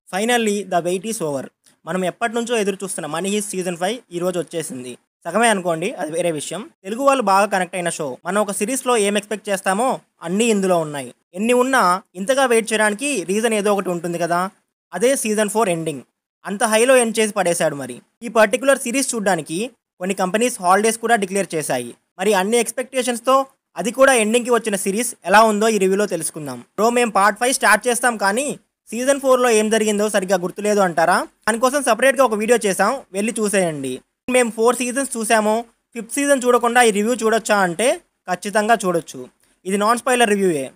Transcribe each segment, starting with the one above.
Finally the wait is over. మనం ఎప్పటినుంచో ఎదురు చూస్తున్న 'మనీ హీస్ట్' సీజన్ 5 ఈ రోజు వచ్చేసింది. సగమే అనుకోండి, అది వేరే విషయం. తెలుగు వాళ్ళు బాగా కనెక్ట్ అయిన షో. మనం ఒక సిరీస్‌లో ఏం ఎక్స్‌పెక్ట్ చేస్తామో అన్నీ ఇందులో ఉన్నాయి. ఎన్ని ఉన్నా ఇంతగా వెయిట్ చేయడానికి రీజన్ ఏదో ఒకటి ఉంటుంది కదా! అదే సీజన్ 4 ఎండింగ్. అంత హైలో ఎండ్ చేసి పడేశాడు మరి. ఈ పర్టిక్యులర్ సిరీస్ చూడ్డానికి కొన్ని కంపెనీస్ హాలిడేస్ కూడా డిక్లేర్ చేశాయి. మరి అన్ని ఎక్స్‌పెక్టేషన్స్‌తో అది కూడా ఎండింగ్‌కి వచ్చిన సిరీస్ ఎలా ఉందో ఈ రివ్యూలో తెలుసుకుందాం. బ్రో, మేము పార్ట్ 5 స్టార్ట్ చేస్తాం కానీ సీజన్ 4లో ఏం జరిగిందో సరిగ్గా గుర్తులేదు అంటారా? దానికోసం సపరేట్గా ఒక వీడియో చేసాం, వెళ్ళి చూసేయండి. మేము 4 సీజన్స్ చూసాము, 5th సీజన్ చూడకుండా ఈ రివ్యూ చూడొచ్చా అంటే ఖచ్చితంగా చూడొచ్చు. ఇది నాన్ స్పాయిలర్ రివ్యూయే.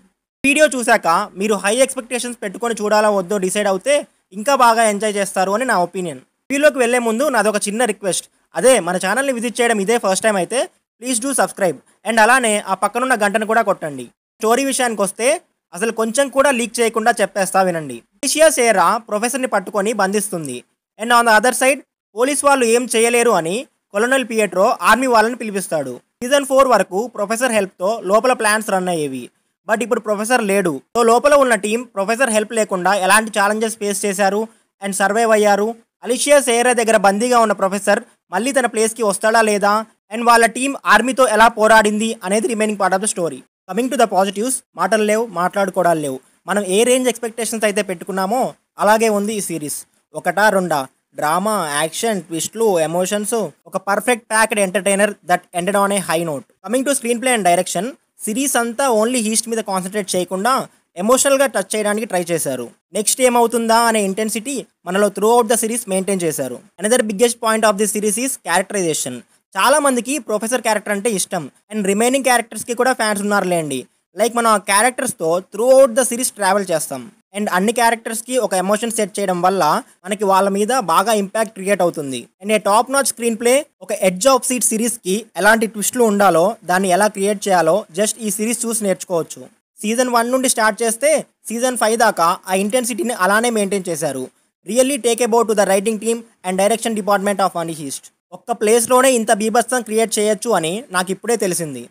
వీడియో చూశాక మీరు హై ఎక్స్పెక్టేషన్స్ పెట్టుకొని చూడాలా వద్దో డిసైడ్ అవుతే ఇంకా బాగా ఎంజాయ్ చేస్తారు అని నా ఒపీనియన్. వీడియోకి వెళ్లే ముందు నాదొక చిన్న రిక్వెస్ట్. అదే, మన ఛానల్ని విజిట్ చేయడం ఇదే ఫస్ట్ టైం అయితే ప్లీజ్ డూ సబ్స్క్రైబ్ అండ్ అలానే ఆ పక్కనున్న గంటను కూడా కొట్టండి. స్టోరీ విషయానికి వస్తే అసలు కొంచెం కూడా లీక్ చేయకుండా చెప్పేస్తా వినండి. అలిషియా సేరా ప్రొఫెసర్ని పట్టుకొని బంధిస్తుంది. And on the other side police వాళ్ళు ఏం చేయలేరు అని కొలోనల్ పియెట్రో ఆర్మీ వాళ్ళని పిలిపిస్తాడు. సీజన్ 4 వరకు ప్రొఫెసర్ హెల్ప్తో లోపల ప్లాన్స్ రన్ అయ్యేవి. బట్ ఇప్పుడు ప్రొఫెసర్ లేడు. సో లోపల ఉన్న టీం ప్రొఫెసర్ హెల్ప్ లేకుండా ఎలాంటి ఛాలెంజెస్ ఫేస్ చేశారు అండ్ సర్వైవ్ అయ్యారు. అలిషియా సేరా దగ్గర బందీగా ఉన్న ప్రొఫెసర్ మళ్ళీ తన ప్లేస్కి వస్తాడా లేదా, అండ్ వాళ్ళ టీం ఆర్మీతో ఎలా పోరాడింది అనేది remaining part of the story. Coming to the positives, మాటలు లేవు, మాట్లాడుకోవడాలు లేవు. మనం ఏ రేంజ్ ఎక్స్పెక్టేషన్స్ అయితే పెట్టుకున్నామో అలాగే ఉంది ఈ సిరీస్. ఒకటా రెండా, డ్రామా, యాక్షన్, ట్విస్ట్లు, ఎమోషన్స్, ఒక perfect packed entertainer that ended on a high note. Coming to screen play and direction, series అంతా ఓన్లీ హీస్ట్ మీద కాన్సన్ట్రేట్ చేయకుండా ఎమోషనల్గా టచ్ చేయడానికి ట్రై చేశారు. నెక్స్ట్ ఏమవుతుందా అనే ఇంటెన్సిటీ మనలో throughout the series maintain చేశారు. Another biggest point of the series is characterisation. చాలా మందికి ప్రొఫెసర్ క్యారెక్టర్ అంటే ఇష్టం అండ్ రిమైనింగ్ క్యారెక్టర్స్కి కూడా ఫ్యాన్స్ ఉన్నారులేండి. లైక్ మనం ఆ క్యారెక్టర్స్తో throughout the series travel చేస్తాం అండ్ అన్ని క్యారెక్టర్స్కి ఒక ఎమోషన్ సెట్ చేయడం వల్ల మనకి వాళ్ళ మీద బాగా ఇంపాక్ట్ క్రియేట్ అవుతుంది. And A top notch screen play, ఒక ఎడ్జ్ ఆఫ్ సీట్ సిరీస్కి ఎలాంటి ట్విస్ట్లు ఉండాలో, దాన్ని ఎలా క్రియేట్ చేయాలో జస్ట్ ఈ సిరీస్ చూసి నేర్చుకోవచ్చు. సీజన్ 1 నుండి స్టార్ట్ చేస్తే సీజన్ 5 దాకా ఆ ఇంటెన్సిటీని అలానే మెయింటైన్ చేశారు. Really take about to the writing team and direction department of money heist. ఒక్క ప్లేస్లోనే ఇంత బీభత్సం క్రియేట్ చేయొచ్చు అని నాకు ఇప్పుడే తెలిసింది.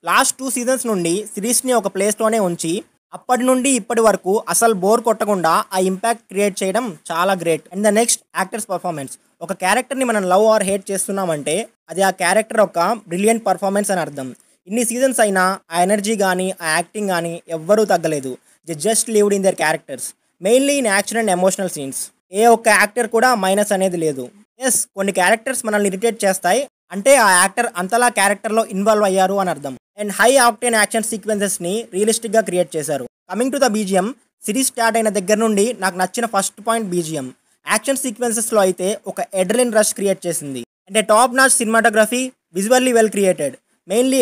లాస్ట్ 2 సీజన్స్ నుండి సిరీస్ని ఒక ప్లేస్లోనే ఉంచి అప్పటి నుండి ఇప్పటి వరకు అసలు బోర్ కొట్టకుండా ఆ ఇంపాక్ట్ క్రియేట్ చేయడం చాలా great. And the next, actors performance. ఒక క్యారెక్టర్ని మనం లవ్ ఆర్ హేట్ చేస్తున్నామంటే అది ఆ క్యారెక్టర్ ఒక బ్రిలియంట్ పర్ఫార్మెన్స్ అని అర్థం. ఇన్ని సీజన్స్ అయినా ఆ ఎనర్జీ కానీ ఆ యాక్టింగ్ కానీ ఎవ్వరూ తగ్గలేదు. They just lived in their characters, mainly in action and emotional scenes. ఏ ఒక్క యాక్టర్ కూడా మైనస్ అనేది లేదు. ఎస్, కొన్ని క్యారెక్టర్స్ మనల్ని ఇరిటేట్ చేస్తాయి అంటే ఆ యాక్టర్ అంతలా క్యారెక్టర్లో ఇన్వాల్వ్ అయ్యారు అని అర్థం. అండ్ హై ఆక్టేన్ యాక్షన్ సీక్వెన్సెస్ని రియలిస్టిక్గా క్రియేట్ చేశారు. Coming to the BGM, series start అయిన దగ్గర నుండి నాకు నచ్చిన ఫస్ట్ పాయింట్ బీజిఎం. యాక్షన్ సీక్వెన్సెస్లో అయితే ఒక ఎడ్రిలిన్ రష్ క్రియేట్ చేసింది. అంటే top notch cinematography, visually well created. Mainly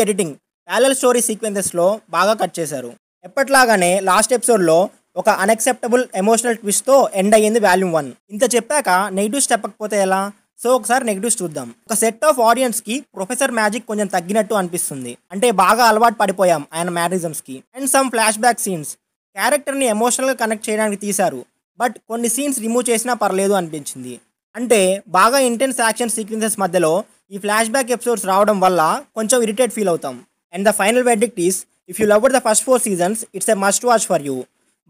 editing parallel story సీక్వెన్సెస్లో బాగా కట్ చేశారు. ఎప్పట్లాగానే లాస్ట్ ఎపిసోడ్లో ఒక అన్ఎక్సెప్టబుల్ ఎమోషనల్ ట్విస్ట్తో ఎండ్ అయ్యింది వాల్యూమ్ 1. ఇంత చెప్పాక నెగిటివ్స్ చెప్పకపోతే ఎలా? సో ఒకసారి నెగిటివ్స్ చూద్దాం. ఒక సెట్ ఆఫ్ ఆడియన్స్కి ప్రొఫెసర్ మ్యాజిక్ కొంచెం తగ్గినట్టు అనిపిస్తుంది. అంటే బాగా అలవాటు పడిపోయాం ఆయన మ్యానరిజమ్స్కి. And some flashback scenes క్యారెక్టర్ని ఎమోషనల్గా కనెక్ట్ చేయడానికి తీశారు. బట్ కొన్ని సీన్స్ రిమూవ్ చేసినా పర్లేదు అనిపించింది. అంటే బాగా ఇంటెన్స్ యాక్షన్ సీక్వెన్సెస్ మధ్యలో ఈ ఫ్లాష్ బ్యాక్ ఎపిసోడ్స్ రావడం వల్ల కొంచెం ఇరిటేట్ ఫీల్ అవుతాం. And the final verdict is, if you loved the first 4 seasons it's a must watch for you.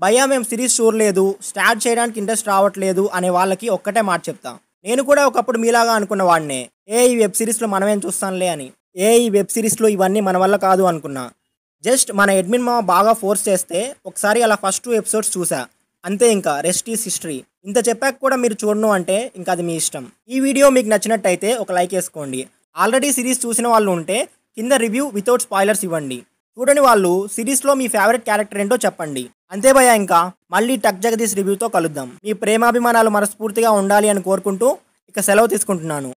భయ్యా మేము సిరీస్ చూడలేదు, స్టార్ట్ చేయడానికి ఇంట్రెస్ట్ రావట్లేదు అనే వాళ్ళకి ఒక్కటే మాట చెప్తా. నేను కూడా ఒకప్పుడు మీలాగా అనుకున్న వాడినే, ఈ వెబ్ సిరీస్లో మనమేం చూస్తానులే అని. ఈ వెబ్ సిరీస్లో ఇవన్నీ మన వల్ల కాదు అనుకున్నా. జస్ట్ మన అడ్మిన్ మా బాగా ఫోర్స్ చేస్తే ఒకసారి అలా ఫస్ట్ 2 ఎపిసోడ్స్ చూసా, అంతే. ఇంకా రెస్ట్ ఈస్ హిస్టరీ. ఇంత చెప్పాక కూడా మీరు చూడను అంటే ఇంకా అది మీ ఇష్టం. ఈ వీడియో మీకు నచ్చినట్టయితే ఒక లైక్ వేసుకోండి. ఆల్రెడీ సిరీస్ చూసిన వాళ్ళు ఉంటే కింద రివ్యూ వితౌట్ స్పాయిలర్స్ ఇవ్వండి. చూడని వాళ్ళు సిరీస్లో మీ ఫేవరెట్ క్యారెక్టర్ ఏంటో చెప్పండి. అంతే భయ్యా, ఇంకా మళ్ళీ టక్ జగదీష్ రివ్యూతో కలుద్దాం. మీ ప్రేమాభిమానాలు మనస్ఫూర్తిగా ఉండాలి అని కోరుకుంటూ ఇక సెలవు తీసుకుంటున్నాను.